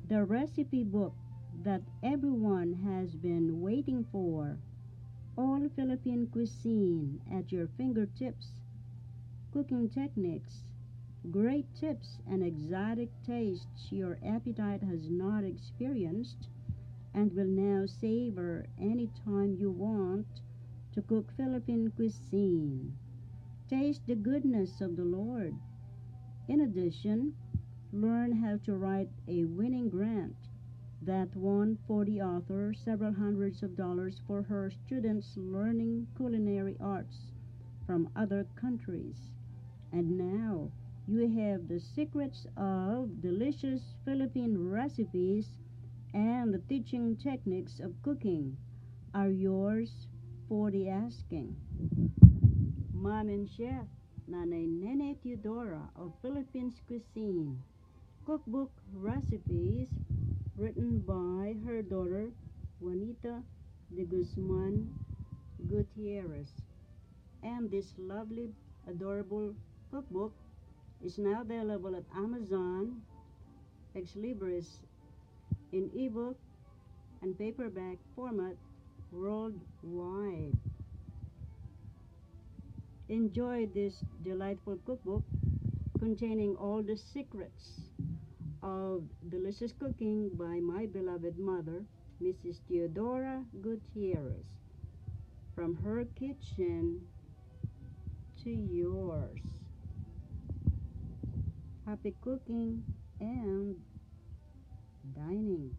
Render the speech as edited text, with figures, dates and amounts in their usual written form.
the recipe book that everyone has been waiting for. All Philippine cuisine at your fingertips. Cooking techniques, great tips, and exotic tastes your appetite has not experienced and will now savor any time you want to cook Philippine cuisine. Taste the goodness of the Lord. In addition, learn how to write a winning grant that won for the author several hundreds of dollars for her students learning culinary arts from other countries. And now you have the secrets of delicious Philippine recipes and the teaching techniques of cooking are yours for the asking. Mom and Chef Nanay Nene Teodora of Philippines Cuisine cookbook recipes written by her daughter Juanita de Guzman Gutierrez. And this lovely, adorable cookbook is now available at Amazon, Ex Libris in ebook and paperback format worldwide. Enjoy this delightful cookbook containing all the secrets of delicious cooking by my beloved mother, Mrs. Theodora Gutierrez. From her kitchen to yours. Happy cooking and dining.